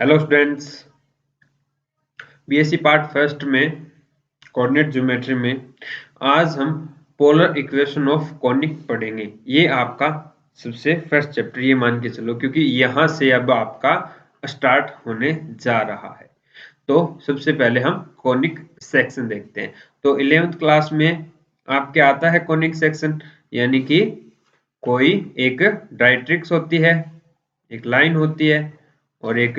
Hello students, BSc part first में coordinate geometry में आज हम पोलर इक्वेशन ऑफ कॉनिक पढ़ेंगे। ये आपका सबसे फर्स्ट चैप्टर ये मान के चलो, क्योंकि यहाँ से अब आपका स्टार्ट होने जा रहा है। तो सबसे पहले हम कॉनिक सेक्शन देखते हैं। तो 11th क्लास में आपके आता है कॉनिक सेक्शन, यानी कि कोई एक डायरेक्ट्रिक्स होती है, एक लाइन होती है और एक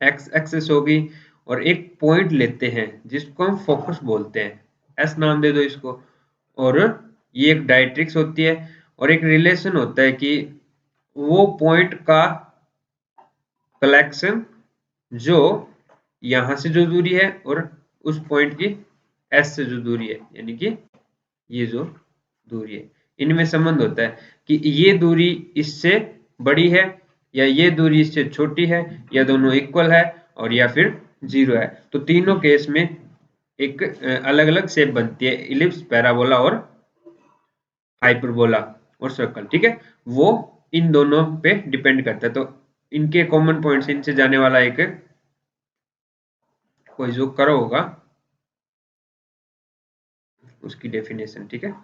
एक्स एक्सिस होगी और एक पॉइंट लेते हैं जिसको हम फोकस बोलते हैं, एस नाम दे दो इसको। और ये एक डायरेक्ट्रिक्स होती है और एक रिलेशन होता है कि वो पॉइंट का कलेक्शन जो यहां से जो दूरी है और उस पॉइंट की एस से जो दूरी है, यानी कि ये जो दूरी है, इनमें संबंध होता है कि ये दूरी इससे बड़ी है या ये दूरी इससे छोटी है या दोनों इक्वल है और या फिर जीरो है। तो तीनों केस में एक अलग अलग शेप बनती है, इलिप्स, पैराबोला और हाइपरबोला और सर्कल। ठीक है, वो इन दोनों पे डिपेंड करता है। तो इनके कॉमन पॉइंट्स, इनसे जाने वाला एक कोई जो करो होगा उसकी डेफिनेशन। ठीक है,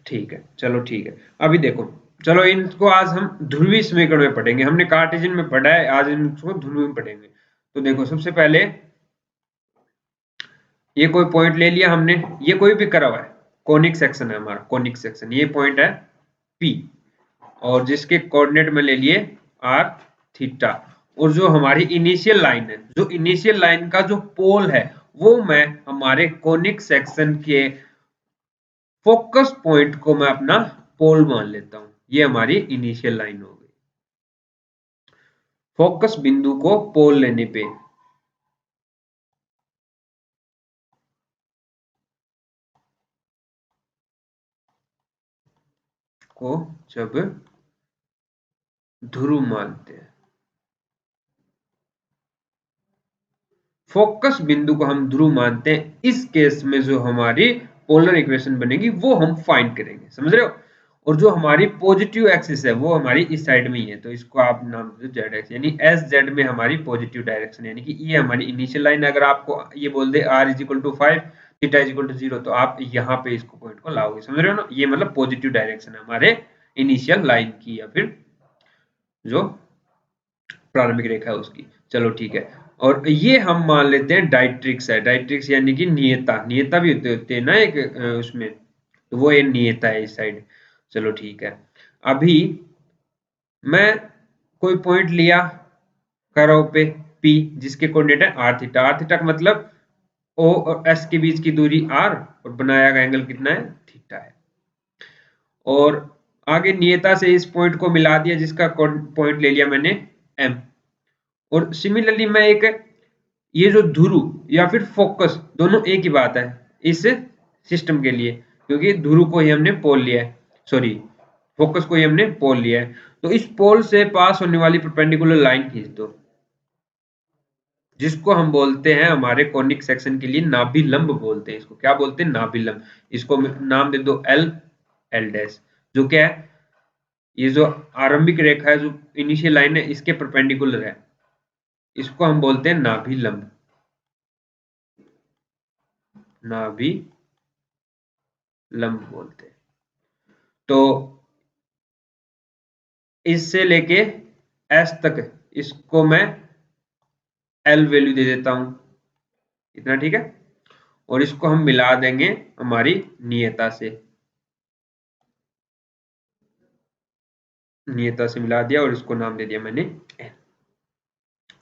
ठीक है, चलो ठीक है। अभी देखो, चलो इनको आज हम ध्रुवीय समीकरण में पढ़ेंगे। हमने कार्टेशियन में पढ़ा है, आज इनको ध्रुवीय में पढ़ेंगे। तो देखो, सबसे पहले ये कोई पॉइंट ले लिया हमने, ये कोई भी करा हुआ है, कोनिक सेक्शन है हमारा, कोनिक सेक्शन। ये पॉइंट है P और जिसके कोऑर्डिनेट में ले लिए r थीटा। और जो हमारी इनिशियल लाइन है, जो इनिशियल लाइन का जो पोल है, वो मैं हमारे कोनिक सेक्शन के फोकस पॉइंट को मैं अपना पोल मान लेता हूं। ये हमारी इनिशियल लाइन हो गई। फोकस बिंदु को पोल लेने पे को जब ध्रुव मानते हैं, फोकस बिंदु को हम ध्रुव मानते हैं, इस केस में जो हमारी पोलर इक्वेशन बनेगी वो हम फाइंड करेंगे। समझ रहे हो? और जो हमारी पॉजिटिव एक्सिस है वो हमारी इस साइड में ही है, तो इसको आप नाम दो जेड एक्स, यानी एस जेड में हमारी पॉजिटिव डायरेक्शन, यानी कि ये हमारी इनिशियल लाइन। अगर आपको ये बोल दे r is equal to 5, theta is equal to 0, तो आप यहाँ पे इसको पॉइंट को लाओगे। समझ रहे हो ना? ये मतलब पॉजिटिव डायरेक्शन है हमारे इनिशियल लाइन की, या फिर जो प्रारंभिक रेखा है उसकी। चलो ठीक है, और ये हम मान लेते हैं डायट्रिक्स है। डायट्रिक्स यानी कि नियता, नियता भी होते हैं ना एक उसमें, तो वो ये नियता है इस साइड। चलो ठीक है, अभी मैं कोई पॉइंट लिया कर्व पे P, जिसके कोऑर्डिनेट है r थीटा। r थीटा का मतलब O और S के बीच की दूरी r और बनाया गया एंगल कितना है? थीटा है। और आगे नियता से इस पॉइंट को मिला दिया, जिसका पॉइंट ले लिया मैंने M। और सिमिलरली मैं एक, ये जो ध्रुव या फिर फोकस, दोनों एक ही बात है इस सिस्टम के लिए, क्योंकि ध्रुव को ही हमने पोल लिया है, सॉरी फोकस को ही हमने पोल लिया है। तो इस पोल से पास होने वाली परपेंडिकुलर लाइन खींच दो, जिसको हम बोलते हैं हमारे कॉनिक सेक्शन के लिए नाभिलंब बोलते हैं। इसको क्या बोलते हैं? नाभिलंब। इसको नाम दे दो एल, एल डैश। जो क्या है? ये जो आरंभिक रेखा है, जो इनिशियल लाइन है, इसके परपेंडिकुलर है, इसको हम बोलते हैं नाभिलंब। नाभिलंब बोलते हैं। तो इससे लेके एस तक इसको मैं एल वैल्यू दे देता हूं, इतना। ठीक है, और इसको हम मिला देंगे हमारी नियता से, नियता से मिला दिया और इसको नाम दे दिया मैंने एन।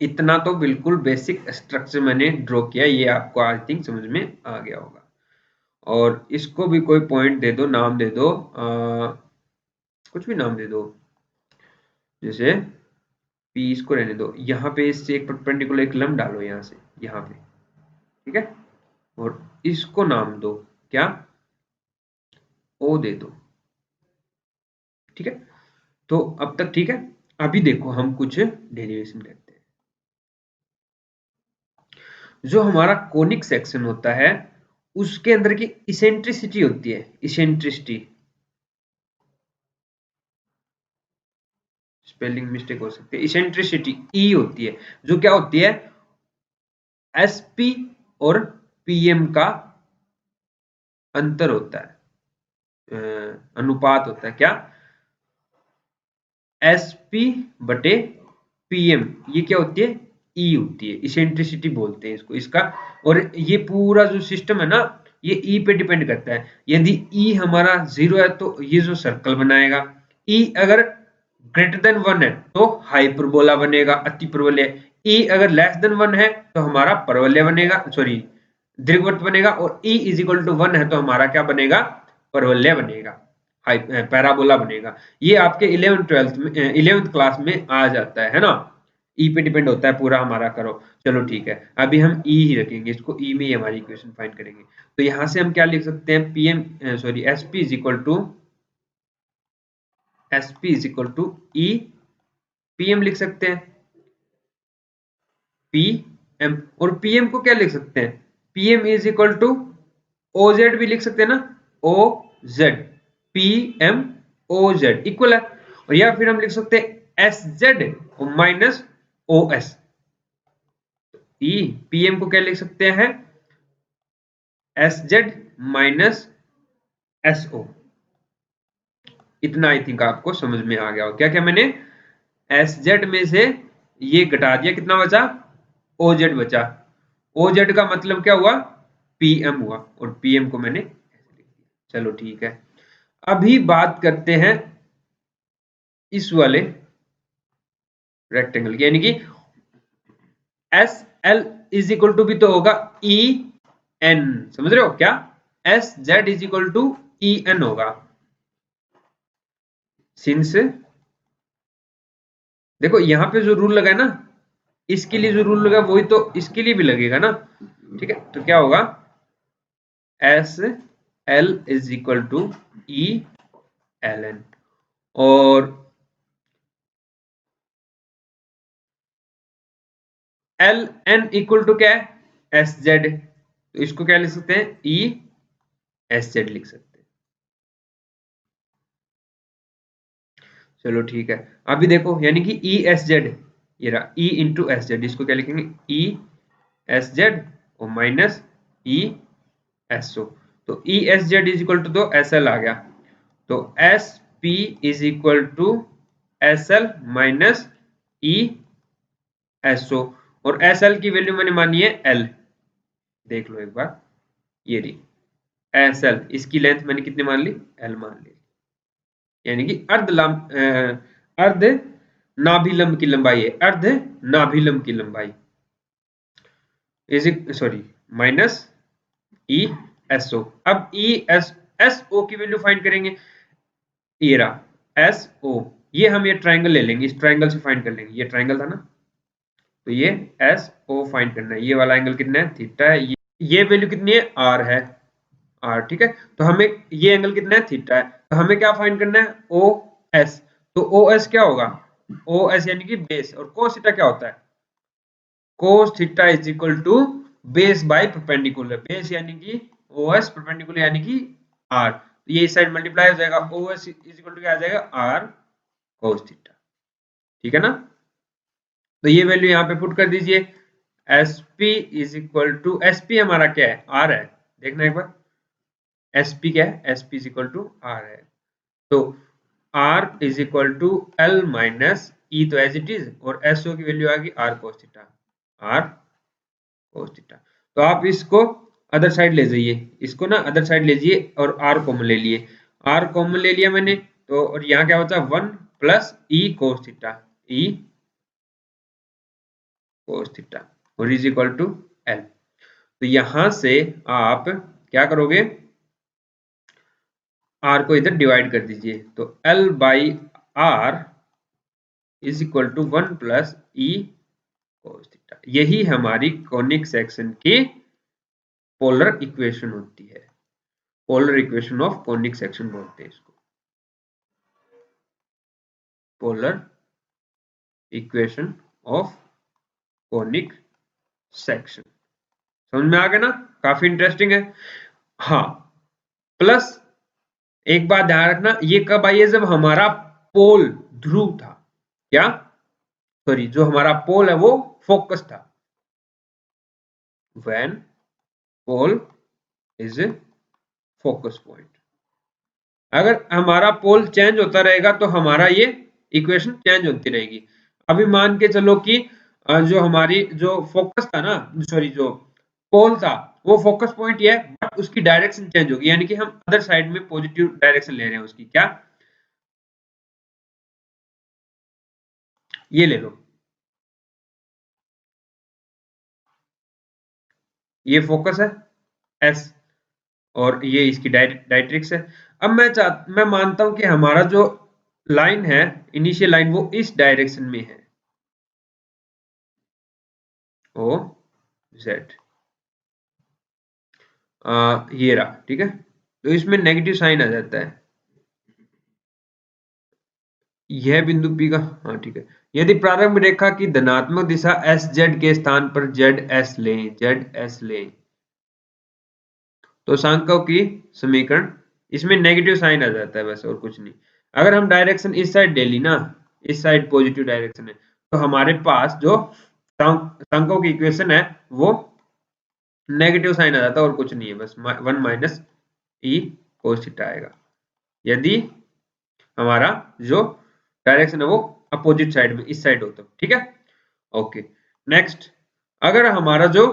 इतना तो बिल्कुल बेसिक स्ट्रक्चर मैंने ड्रॉ किया, ये आपको आई थिंक समझ में आ गया होगा। और इसको भी कोई पॉइंट दे दो, नाम दे दो, कुछ भी नाम दे दो, जैसे पी, इसको रहने दो। यहाँ पे इससे एक परपेंडिकुलर एक लंब डालो यहाँ से यहाँ पे। ठीक है, और इसको नाम दो क्या? ओ दे दो। ठीक है, तो अब तक ठीक है। अभी देखो, हम कुछ डेरिवेशन करते हैं। जो हमारा कोनिक सेक्शन होता है उसके अंदर की इसेंट्रिसिटी होती है, इसेंट्रिसिटी, स्पेलिंग मिस्टेक हो सकती है, इसेंट्रिसिटी ई होती है, जो क्या होती है एसपी और पीएम का अंतर होता है, अनुपात होता है क्या, एसपी बटे पीएम, ये क्या होती है ई होती है, इसेंट्रिसिटी बोलते हैं इसको, इसका। और ये पूरा जो सिस्टम है ना, ये ई पे डिपेंड करता है। यदि ई हमारा 0 है तो ये जो सर्कल बनाएगा, ई अगर ग्रेटर देन 1 है तो हाइपरबोला बनेगा, अति परवलय। ई अगर लेस देन 1 है तो हमारा परवलय बनेगा, सॉरी दीर्घवृत्त बनेगा। और ई इज इक्वल टू 1 है तो हमारा क्या बनेगा, परवलय बनेगा, पैराबोला बनेगा। ये आपके 11th 12th में 11th क्लास में आ जाता है ना। ई पे डिपेंड होता है पूरा हमारा करो। चलो ठीक है, अभी हम ई ही रखेंगे, इसको ई में ही हमारी इक्वेशन फाइंड करेंगे। तो यहां से हम क्या लिख सकते हैं, PM sorry SP is equal to E PM लिख सकते हैं, पीएम। और पीएम को क्या लिख सकते हैं, PM is equal to OZ भी लिख सकते हैं ना, O Z, P M O Z equal है। और या फिर हम लिख सकते हैं S Z minus O S. ई पीएम को क्या लिख सकते हैं, S Z minus S O. इतना आई थिंक आपको समझ में आ गया हो। क्या क्या मैंने एस जेड में से ये घटा दिया, कितना बचा, ओ जेड बचा। ओ जेड का मतलब क्या हुआ, पीएम हुआ, और पीएम को मैंने ऐसे लिख दिया। चलो ठीक है, अभी बात करते हैं इस वाले रेक्टेंगल की, यानी कि S L is equal to भी तो होगा ई एन, समझ रहे हो क्या, S Z is equal to E N होगा। सिंस देखो यहां पे जो रूल लगा है ना, इसके लिए जो रूल लगा वही तो इसके लिए भी लगेगा ना। ठीक है, तो क्या होगा, S L is equal to E L N. और एल एन इक्वल टू क्या है, एस जेड, तो इसको क्या लिख सकते हैं, ई एस जेड लिख सकते हैं। चलो ठीक है, अभी देखो यानी कि ई एस जेड, ये रहा ई इंटू एस जेड, इसको क्या लिखेंगे, ई एस जेड और माइनस ई एस ओ। तो E S Z is equal to तो एस एल आ गया, तो S P is equal to S L minus E S O. और एस एल की वैल्यू मैंने मानी है एल, देख लो एक बार, ये रही एस एल, इसकी लेंथ मैंने कितनी मान ली, एल मान ली, यानी कि अर्ध नाभिलंब की लंबाई है, अर्ध नाभिलंब की लंबाई is sorry minus E S O. अब ई एस एस ओ की वैल्यू फाइंड करेंगे, ये रहा एस ओ, ये हम ये ट्राइंगल ले लेंगे, इस ट्राइंगल से फाइंड कर लेंगे, ये ट्राइंगल था ना, तो ये एस ओ फाइंड करना है। ये वाला एंगल कितना है, थीटा है, ये वैल्यू कितनी है, आर है, आर ठीक है। तो हमें ये एंगल कितना है, थीटा है, तो हमें क्या फाइंड करना है, ओ एस। तो ओ एस क्या होगा, ओ एस यानी कि बेस, और कोस थीटा क्या होता है, cos theta is equal to base by perpendicular, base यानी कि ओ एस, परपेंडिकुलर यानी कि आर, तो ये इस साइड मल्टीप्लाई हो जाएगा, O S is equal to क्या आ जाएगा, आर कोस थीटा, ठीक है ना। तो ये वैल्यू यहाँ पे पुट कर दीजिए, S P is equal to, S P हमारा क्या है, आर है, देखना एक बार, एस पी क्या है, S P is equal to R है। तो R is equal to L minus E, तो एज इट इज, और एस ओ की वैल्यू आ गई R cos theta, R cos theta. तो आप इसको अदर साइड ले जाइए, इसको ना अदर साइड ले जाइए, और आर कॉमन ले लिए, आर कॉमन ले लिया मैंने, तो और यहाँ क्या बचा, 1 प्लस ई कोस थीटा, ई कोस थीटा, और इज इक्वल टू एल। तो यहां से आप क्या करोगे, आर को इधर डिवाइड कर दीजिए, तो L by R is equal to 1 plus E cos theta. यही हमारी कॉनिक सेक्शन की पोलर इक्वेशन होती है, polar equation of conic section बोलते हैं इसको, polar equation of conic section. समझ में आ गया ना। काफी इंटरेस्टिंग है। हाँ, प्लस एक बात ध्यान रखना, ये कब आई है, जब हमारा पोल ध्रुव था, क्या सॉरी जो हमारा पोल है वो फोकस था, when pole is focus point. अगर हमारा पोल चेंज होता रहेगा तो हमारा ये इक्वेशन चेंज होती रहेगी। अभी मान के चलो कि जो हमारी जो फोकस था ना, सॉरी जो पोल था वो फोकस पॉइंट ये है, बट उसकी डायरेक्शन चेंज होगी, यानी कि हम अदर साइड में पॉजिटिव डायरेक्शन ले रहे हैं उसकी, क्या ये ले लो, ये फोकस है एस, और ये इसकी डायरेक्ट्रिक्स है। अब मैं मानता हूं कि हमारा जो लाइन है, इनिशियल लाइन, वो इस डायरेक्शन में है, ओ जेड, ये रहा, ठीक है। तो इसमें नेगेटिव साइन आ जाता है, यह बिंदु P का, हाँ ठीक है। यदि प्रारंभ रेखा की धनात्मक दिशा एस जेड के स्थान पर जेड एस लें तो सांख्यों की समीकरण, इसमें नेगेटिव साइन आ जाता है बस, और कुछ नहीं। अगर हम डायरेक्शन इस साइड ले ली ना, इस साइड पॉजिटिव डायरेक्शन है, तो हमारे पास जो सांख्यों की इक्वेशन है वो नेगेटिव साइन आ जाता है, और कुछ नहीं है, बस 1 माइनस ई कोस थीटा आएगा, यदि हमारा जो डायरेक्शन है वो अपोजिट साइड में इस साइड हो तो, ठीक है। ओके, नेक्स्ट, अगर हमारा जो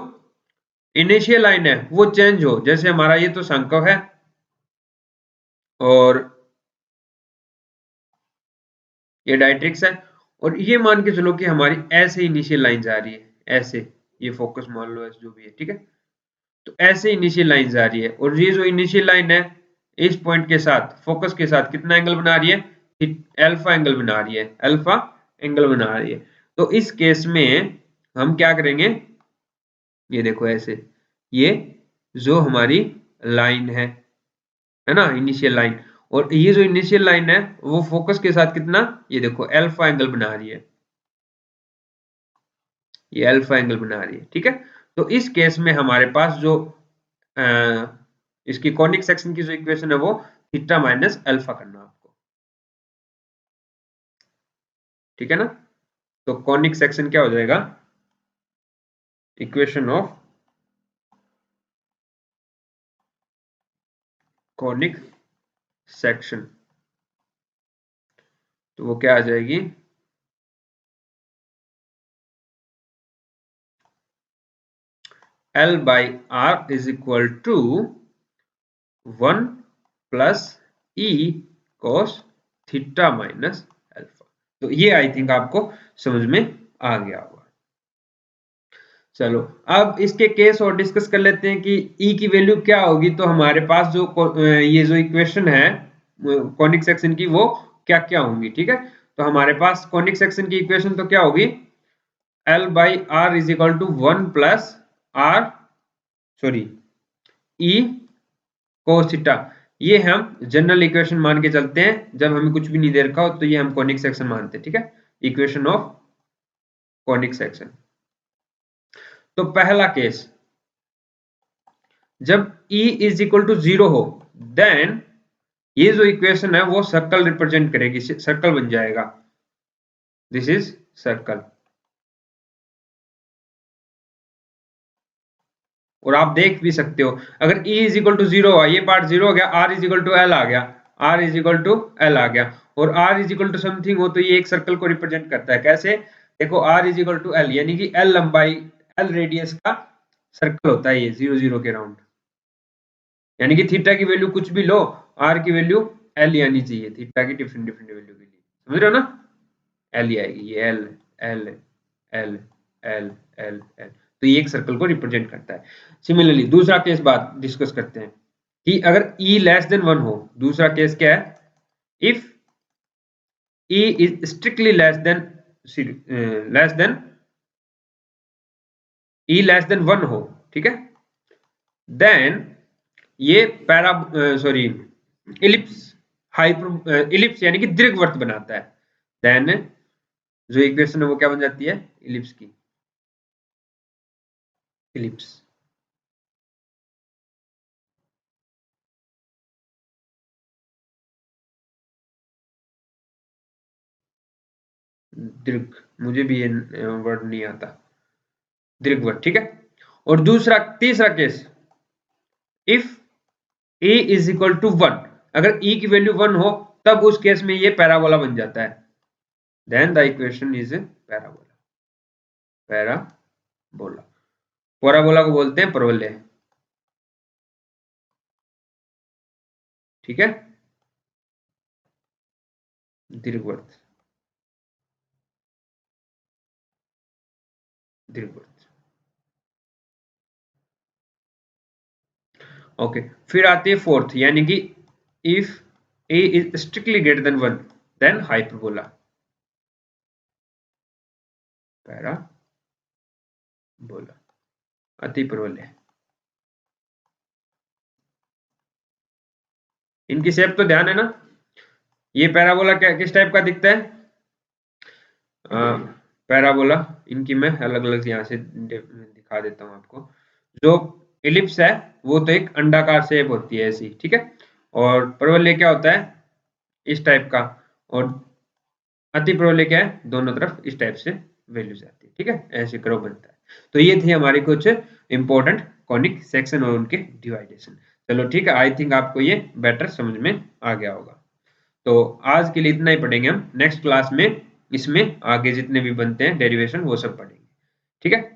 इनिशियल लाइन है वो चेंज हो, जैसे हमारा ये तो संकव है, और ये डायट्रिक्स है, और ये मान के चलो कि हमारी ऐसे इनिशियल लाइन जा रही है, ऐसे, ये फोकस मान लो ऐसे जो भी है, ठीक है। तो ऐसे इनिशियल लाइन जा रही है, और ये जो इनिशियल लाइन है इस पॉइंट के साथ, फोकस के साथ कितना एंगल बना रही है, अल्फा एंगल बना रही है, अल्फा एंगल बना रही है। तो इस केस में हम क्या करेंगे, ये देखो ऐसे, ये जो हमारी लाइन है ना, इनिशियल लाइन, और ये जो इनिशियल लाइन है वो फोकस के साथ कितना, ये देखो अल्फा एंगल बना रही है, ये अल्फा एंगल बना रही है, ठीक है। तो इस केस में हमारे पास जो आ, इसकी कॉनिक सेक्शन की जो इक्वेशन है वो थीटा माइनस अल्फा करना आपको, ठीक है ना। तो कॉनिक सेक्शन क्या हो जाएगा, इक्वेशन ऑफ कॉनिक सेक्शन, तो वो क्या आ जाएगी, L by R is equal to 1 plus E cos theta minus alpha. तो ये आई थिंक आपको समझ में आ गया होगा। चलो अब इसके केस और डिस्कस कर लेते हैं कि E की वैल्यू क्या होगी। तो हमारे पास जो ये जो इक्वेशन है कॉनिक सेक्शन की, वो क्या क्या होंगी, ठीक है। तो हमारे पास कॉनिक सेक्शन की इक्वेशन तो क्या होगी, L by R is equal to 1 plus R, sorry E cos theta, ये हम जनरल इक्वेशन मान के चलते हैं, जब हमें कुछ भी नहीं दे रखा हो तो ये हम कॉनिक सेक्शन मानते हैं, ठीक है, इक्वेशन ऑफ कॉनिक सेक्शन। तो पहला केस, जब E इज इक्वल टू 0 हो, देन ये जो इक्वेशन है वो सर्कल रिप्रेजेंट करेगी, सर्कल बन जाएगा, दिस इज सर्कल। और आप देख भी सकते हो, अगर E इज इक्वल टू 0 हुआ, ये पार्ट 0 हो गया, R is equal to L आ गया, R is equal to L आ गया, और R is equal to something हो, तो ये एक सर्कल को रिप्रेजेंट करता है। कैसे, देखो R is equal to L, यानी कि एल लंबाई, एल रेडियस का सर्कल होता है ये 0 0 के राउंड, यानी कि थीटा की वैल्यू कुछ भी लो, R की वैल्यू एल ही आनी चाहिए, थीटा की डिफरेंट डिफरेंट वैल्यू के लिए, समझ रहे हो ना, एल ही आएगी, ये L L L L L L, तो ये एक सर्कल को रिप्रेजेंट करता है। सिमिलरली दूसरा केस बात डिस्कस करते हैं कि अगर E लेस देन 1 हो, दूसरा केस क्या है, if E is strictly less than E less than 1 हो, ठीक है, देन ये पैरा, सॉरी इलिप्स, इलिप्स यानी कि दीर्घवृत्त बनाता है, देन जो इक्वेशन है वो क्या बन जाती है, इलिप्स की, इलिप्स। दीर्घ, मुझे भी ये वर्ड नहीं आता, दीर्घवत, ठीक है। और दूसरा तीसरा case, if a is equal to 1, अगर e की वैल्यू 1 हो तब उस केस में ये पैराबोला बन जाता है, then the equation is a parabola. Parabola, parabola को बोलते हैं परवलय, ठीक है, दीर्घवृत्त, दीर्घवृत्त। ओके, फिर आती है फोर्थ, यानी कि if a is strictly greater than 1 then hyperbola, parabola, अति परवलय। इनकी शेप तो ध्यान है ना, ये पैराबोला क्या किस टाइप का दिखता है, पैराबोला, इनकी मैं अलग अलग यहाँ से दिखा देता हूँ आपको। जो इलिप्स है वो तो एक अंडाकार शेप होती है ऐसी, ठीक है, और परवलय क्या होता है इस टाइप का, और अति परवलय क्या है, दोनों तरफ इस टाइप से वैल्यूज आती है, ठीक है, ऐसे कर्व बनता है। तो ये थी हमारी कुछ इंपॉर्टेंट कॉनिक सेक्शन और उनके डिवाइडेशन। चलो ठीक है, आई थिंक आपको ये बेटर समझ में आ गया होगा। तो आज के लिए इतना ही पढ़ेंगे हम, नेक्स्ट क्लास में इसमें आगे जितने भी बनते हैं डेरिवेशन वो सब पढ़ेंगे, ठीक है।